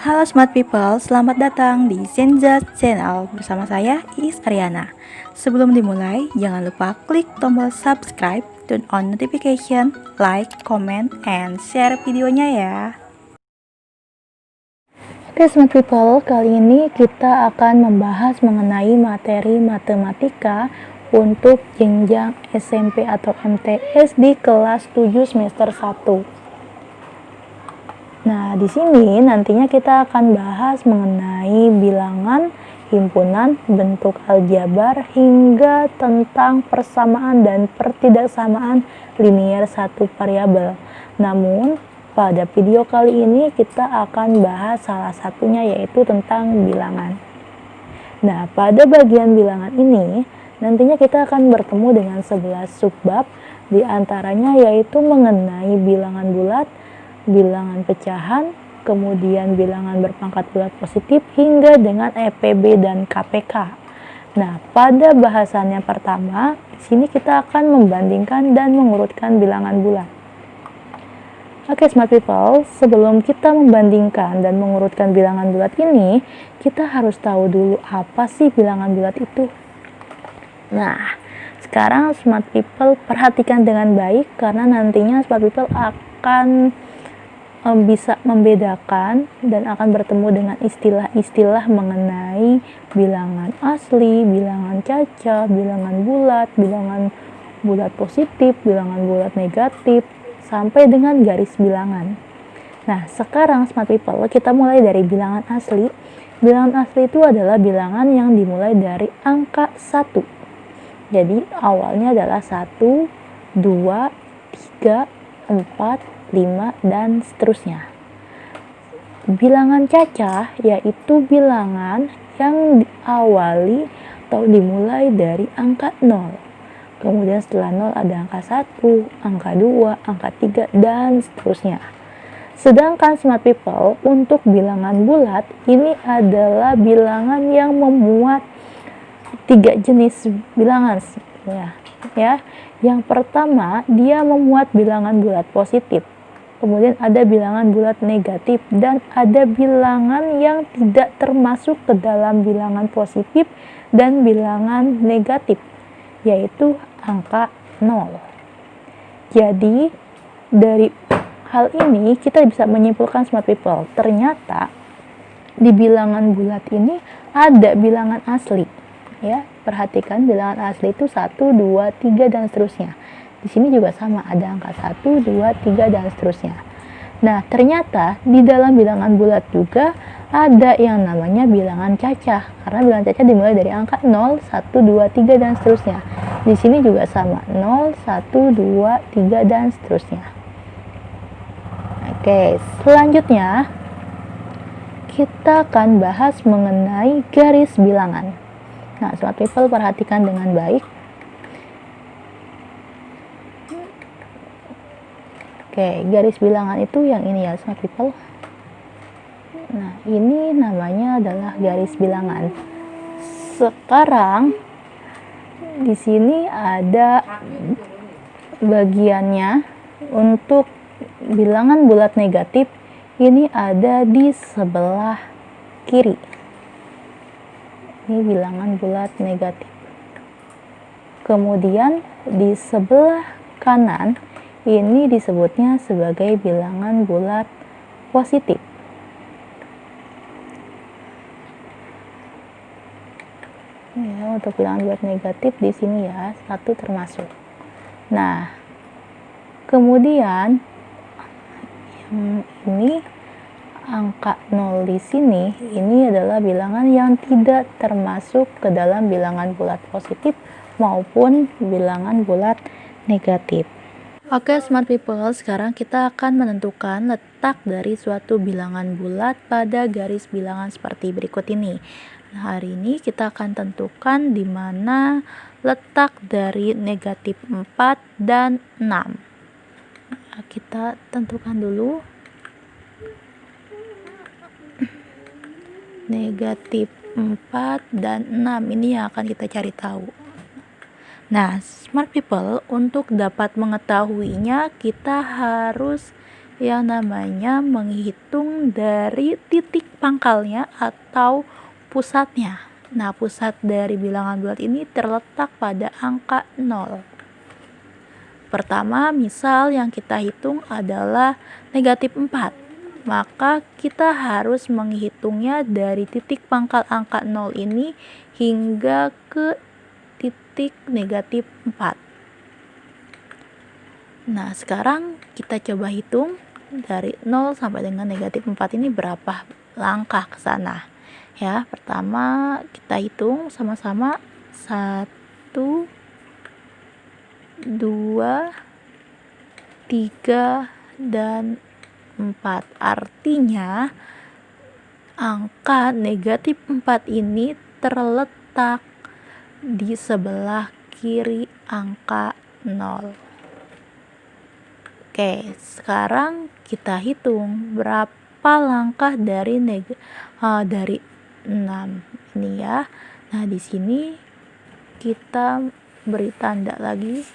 Halo Smart People, selamat datang di Zenza Channel bersama saya Iis Ariana. Sebelum dimulai, jangan lupa klik tombol subscribe, turn on notification, like, comment, and share videonya ya. Oke Smart People, kali ini kita akan membahas mengenai materi matematika untuk jenjang SMP atau MTS di kelas 7 semester 1. Nah, di sini nantinya kita akan bahas mengenai bilangan, himpunan, bentuk aljabar, hingga tentang persamaan dan pertidaksamaan linear satu variabel. Namun, pada video kali ini kita akan bahas salah satunya yaitu tentang bilangan. Nah, pada bagian bilangan ini, nantinya kita akan bertemu dengan 11 subbab, di antaranya yaitu mengenai bilangan bulat, bilangan pecahan, kemudian bilangan berpangkat bulat positif, hingga dengan EPB dan KPK. Nah, pada bahasannya pertama, di sini kita akan membandingkan dan mengurutkan bilangan bulat. Oke, Smart People, sebelum kita membandingkan dan mengurutkan bilangan bulat ini, kita harus tahu dulu apa sih bilangan bulat itu. Nah, sekarang Smart People perhatikan dengan baik karena nantinya Smart People akan bisa membedakan dan akan bertemu dengan istilah-istilah mengenai bilangan asli, bilangan caca, bilangan bulat positif, bilangan bulat negatif, sampai dengan garis bilangan. Nah, sekarang Smart People, kita mulai dari bilangan asli. Bilangan asli itu adalah bilangan yang dimulai dari angka 1. Jadi, awalnya adalah 1, 2, 3, 4, 5, dan seterusnya. Bilangan cacah yaitu bilangan yang diawali atau dimulai dari angka 0. Kemudian setelah 0 ada angka 1, angka 2, angka 3, dan seterusnya. Sedangkan Smart People, untuk bilangan bulat, ini adalah bilangan yang memuat 3 jenis bilangan ya. Yang pertama, dia memuat bilangan bulat positif. Kemudian ada bilangan bulat negatif dan ada bilangan yang tidak termasuk ke dalam bilangan positif dan bilangan negatif, yaitu angka 0. Jadi, dari hal ini kita bisa menyimpulkan Smart People, ternyata di bilangan bulat ini ada bilangan asli. Ya, perhatikan bilangan asli itu 1, 2, 3, dan seterusnya. Di sini juga sama, ada angka 1, 2, 3, dan seterusnya. Nah, ternyata di dalam bilangan bulat juga ada yang namanya bilangan cacah. Karena bilangan cacah dimulai dari angka 0, 1, 2, 3, dan seterusnya. Di sini juga sama, 0, 1, 2, 3, dan seterusnya. Oke, selanjutnya kita akan bahas mengenai garis bilangan. Nah, Smart People, perhatikan dengan baik. Oke, garis bilangan itu yang ini ya, Smart People. Nah, ini namanya adalah garis bilangan. Sekarang di sini ada bagiannya untuk bilangan bulat negatif. Ini ada di sebelah kiri. Ini bilangan bulat negatif. Kemudian di sebelah kanan ini disebutnya sebagai bilangan bulat positif. Ya, untuk bilangan bulat negatif di sini ya, 1 termasuk. Nah, kemudian yang ini angka 0 di sini, ini adalah bilangan yang tidak termasuk ke dalam bilangan bulat positif maupun bilangan bulat negatif. Oke Smart People, sekarang kita akan menentukan letak dari suatu bilangan bulat pada garis bilangan seperti berikut ini. Nah, hari ini kita akan tentukan di mana letak dari negatif 4 dan 6. Nah, kita tentukan dulu. Negatif 4 dan 6 ini yang akan kita cari tahu. Nah, Smart People, untuk dapat mengetahuinya kita harus yang namanya menghitung dari titik pangkalnya atau pusatnya. Nah, pusat dari bilangan bulat ini terletak pada angka 0. Pertama, misal yang kita hitung adalah negatif 4. Maka kita harus menghitungnya dari titik pangkal angka 0 ini hingga ke titik negatif 4. Nah, sekarang kita coba hitung dari 0 sampai dengan negatif 4 ini berapa langkah ke sana. Ya, pertama kita hitung sama-sama 1, 2, 3, dan 4. Artinya angka negatif 4 ini terletak di sebelah kiri angka 0. Oke, sekarang kita hitung berapa langkah dari 6 ini ya. Nah, di sini kita beri tanda lagi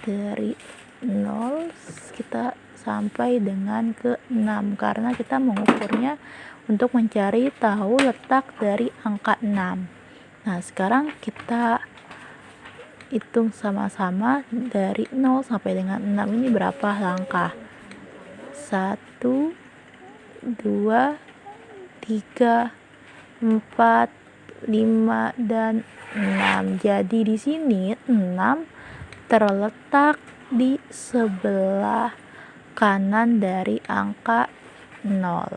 dari 0 kita sampai dengan ke 6 karena kita mengukurnya untuk mencari tahu letak dari angka 6. Nah, sekarang kita hitung sama-sama dari 0 sampai dengan 6 ini berapa langkah. 1, 2, 3, 4, 5, dan 6. Jadi di sini 6 terletak di sebelah kanan dari angka 0.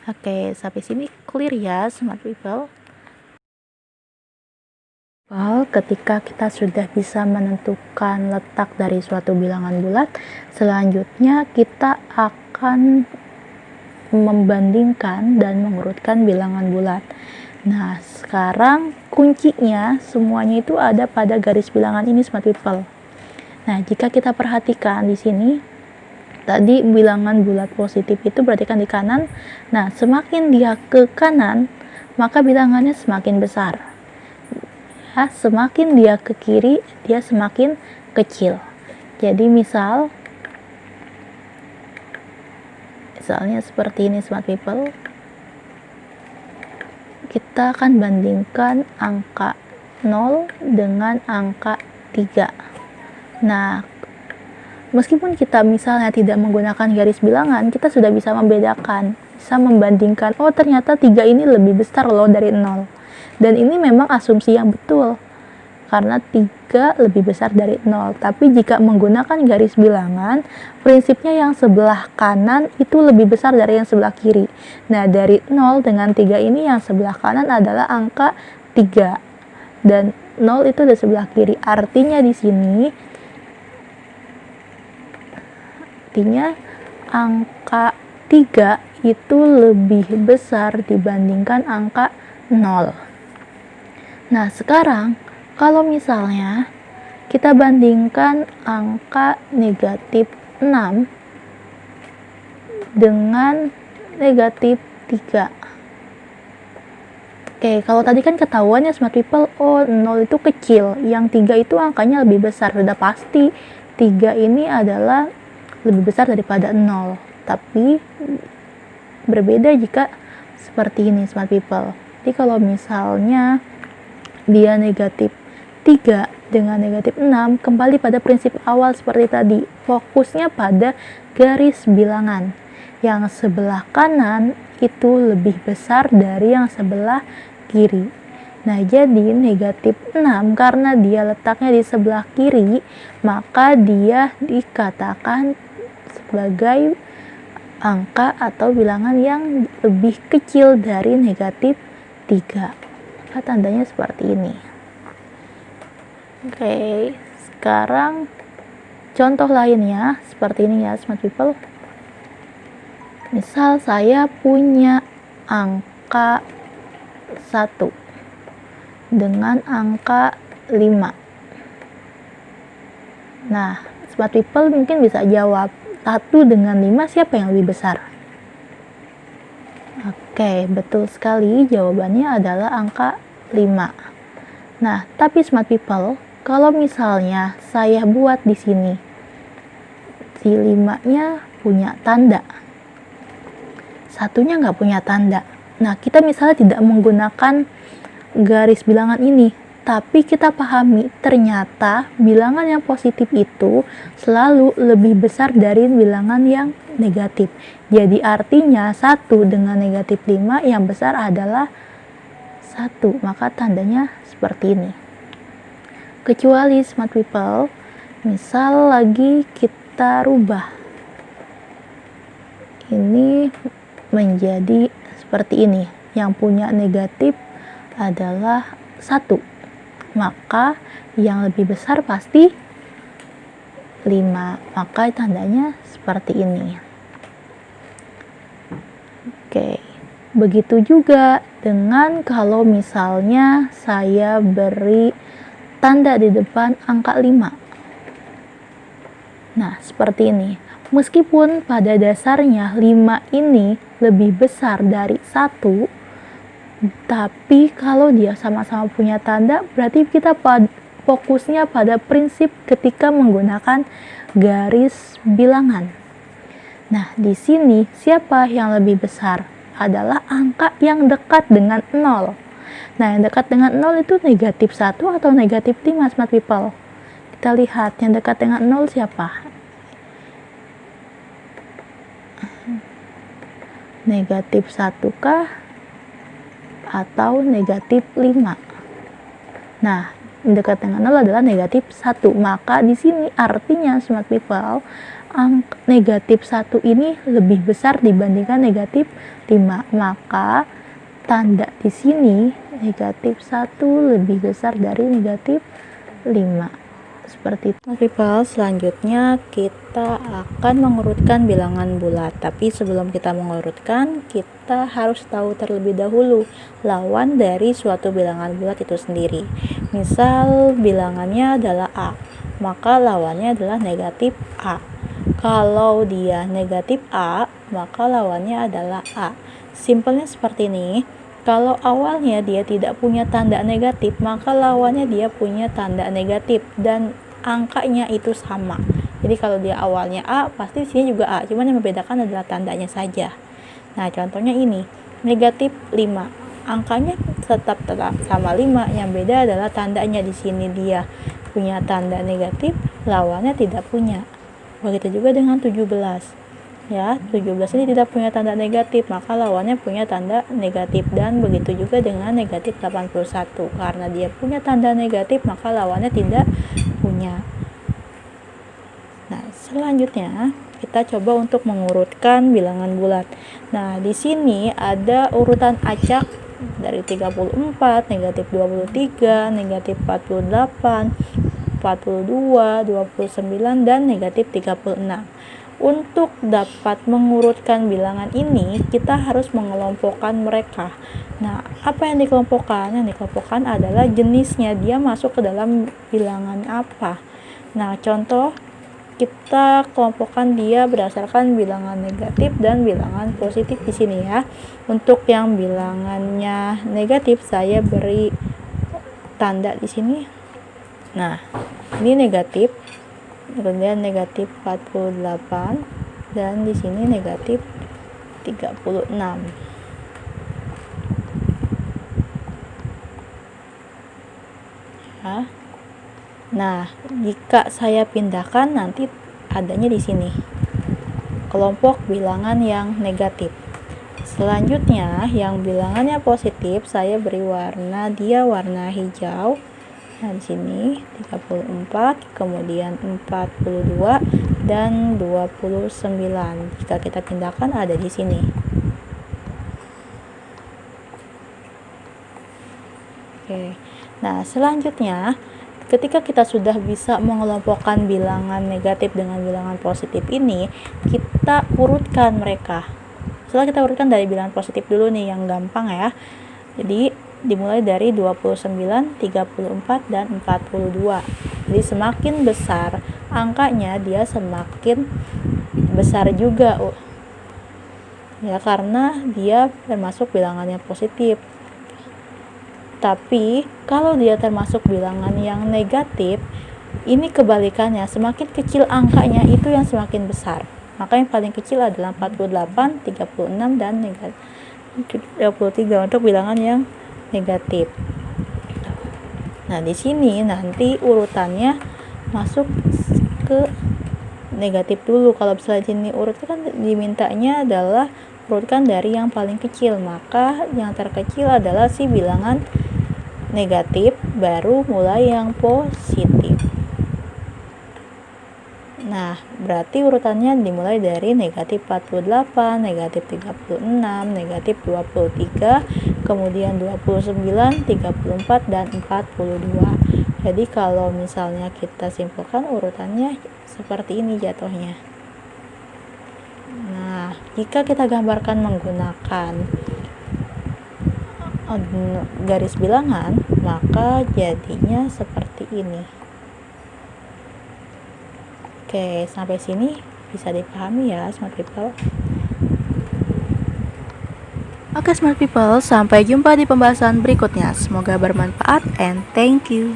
Oke, sampai sini clear ya smart people. Ketika kita sudah bisa menentukan letak dari suatu bilangan bulat, selanjutnya kita akan membandingkan dan mengurutkan bilangan bulat. Nah, sekarang kuncinya semuanya itu ada pada garis bilangan ini smart people. Nah, jika kita perhatikan di sini, tadi bilangan bulat positif itu berarti kan di kanan. Nah, semakin dia ke kanan, maka bilangannya semakin besar. Semakin dia ke kiri, dia semakin kecil. Jadi misalnya seperti ini smart people, kita akan bandingkan angka 0 dengan angka 3. Nah, meskipun kita misalnya tidak menggunakan garis bilangan, kita sudah bisa membedakan, bisa membandingkan, oh ternyata 3 ini lebih besar loh dari 0. Dan ini memang asumsi yang betul, karena 3 lebih besar dari 0. Tapi jika menggunakan garis bilangan, prinsipnya yang sebelah kanan itu lebih besar dari yang sebelah kiri. Nah, dari 0 dengan 3 ini yang sebelah kanan adalah angka 3. Dan 0 itu di sebelah kiri. Artinya di sini, angka 3 itu lebih besar dibandingkan angka 0. Nah, sekarang kalau misalnya kita bandingkan angka negatif 6 dengan negatif 3. Oke, kalau tadi kan ketahuan ya smart people, oh 0 itu kecil, yang 3 itu angkanya lebih besar. Sudah pasti 3 ini adalah lebih besar daripada 0. Tapi berbeda jika seperti ini smart people. Jadi kalau misalnya dia negatif 3 dengan negatif 6, kembali pada prinsip awal seperti tadi, fokusnya pada garis bilangan. Yang sebelah kanan itu lebih besar dari yang sebelah kiri. Nah, jadi negatif 6 karena dia letaknya di sebelah kiri, maka dia dikatakan sebagai angka atau bilangan yang lebih kecil dari negatif 3. Tandanya seperti ini. Oke, sekarang contoh lainnya seperti ini ya smart people. Misal saya punya angka 1 dengan angka 5. Nah, smart people mungkin bisa jawab, 1 dengan 5 siapa yang lebih besar? Oke, betul sekali, jawabannya adalah angka 5. Nah, tapi smart people, Kalau misalnya saya buat di sini, si 5-nya punya tanda, satunya nggak punya tanda. Nah, kita misalnya tidak menggunakan garis bilangan ini, tapi kita pahami ternyata bilangan yang positif itu selalu lebih besar dari bilangan yang negatif. Jadi artinya 1 dengan negatif 5 yang besar adalah 1, maka tandanya seperti ini. Kecuali smart people, misal lagi kita rubah ini menjadi seperti ini, yang punya negatif adalah 1, maka yang lebih besar pasti 5, maka tandanya seperti ini. Oke, begitu juga dengan kalau misalnya saya beri tanda di depan angka 5. Nah, seperti ini. Meskipun pada dasarnya 5 ini lebih besar dari 1, tapi kalau dia sama-sama punya tanda, berarti kita fokusnya pada prinsip ketika menggunakan garis bilangan. Nah, di sini siapa yang lebih besar? Adalah angka yang dekat dengan 0. Nah, yang dekat dengan 0 itu negatif 1 atau negatif 5, smart people? Kita lihat yang dekat dengan 0 siapa? Negatif 1 kah? Atau negatif 5. Nah, dekat dengan 0 adalah negatif 1. Maka di sini artinya smart people, negatif 1 ini lebih besar dibandingkan negatif 5. Maka tanda di sini negatif 1 lebih besar dari negatif 5. Seperti itu. People, selanjutnya kita akan mengurutkan bilangan bulat. Tapi sebelum kita mengurutkan, kita harus tahu terlebih dahulu lawan dari suatu bilangan bulat itu sendiri. Misal bilangannya adalah A, maka lawannya adalah negatif A. Kalau dia negatif A, maka lawannya adalah A. Simpelnya seperti ini. Kalau awalnya dia tidak punya tanda negatif, maka lawannya dia punya tanda negatif dan angkanya itu sama. Jadi kalau dia awalnya A, pasti sini juga A, cuman yang membedakan adalah tandanya saja. Nah, contohnya ini, negatif 5. Angkanya tetap sama 5, yang beda adalah tandanya. Di sini dia punya tanda negatif, lawannya tidak punya. Begitu juga dengan 17. Ya, 17 ini tidak punya tanda negatif, maka lawannya punya tanda negatif. Dan begitu juga dengan negatif 81, karena dia punya tanda negatif, maka lawannya tidak punya. Nah, selanjutnya kita coba untuk mengurutkan bilangan bulat. Nah, di sini ada urutan acak dari 34, negatif 23, negatif 48, 42, 29, dan negatif 36. Untuk dapat mengurutkan bilangan ini, kita harus mengelompokkan mereka. Nah, apa yang dikelompokkan? Yang dikelompokkan adalah jenisnya, dia masuk ke dalam bilangan apa. Nah, contoh, kita kelompokkan dia berdasarkan bilangan negatif dan bilangan positif di sini ya. Untuk yang bilangannya negatif, saya beri tanda di sini. Nah, ini negatif. Kemudian negatif 48 dan di sini negatif 36. Ya. Nah, jika saya pindahkan nanti adanya di sini kelompok bilangan yang negatif. Selanjutnya, yang bilangannya positif saya beri warna hijau. Nah, di sini 34, kemudian 42 dan 29. Jika kita pindahkan ada di sini. Oke. Nah, selanjutnya ketika kita sudah bisa mengelompokkan bilangan negatif dengan bilangan positif ini, kita urutkan mereka. Setelah kita urutkan dari bilangan positif dulu nih yang gampang ya. Jadi dimulai dari 29, 34, dan 42. Jadi semakin besar angkanya, dia semakin besar juga. Ya, karena dia termasuk bilangannya positif. Tapi kalau dia termasuk bilangan yang negatif, ini kebalikannya, semakin kecil angkanya itu yang semakin besar. Maka yang paling kecil adalah 48, 36, dan 33 untuk bilangan yang negatif. Nah, di sini nanti urutannya masuk ke negatif dulu. Kalau misalnya sini urutnya kan dimintanya adalah urutkan dari yang paling kecil, maka yang terkecil adalah si bilangan negatif, baru mulai yang positif. Nah, berarti urutannya dimulai dari negatif 48, negatif 36, negatif 23, kemudian 29, 34, dan 42. Jadi kalau misalnya kita simpulkan urutannya seperti ini jatuhnya. Nah, jika kita gambarkan menggunakan garis bilangan, maka jadinya seperti ini. Oke, sampai sini bisa dipahami ya, smart people. Oke, smart people, sampai jumpa di pembahasan berikutnya. Semoga bermanfaat and thank you.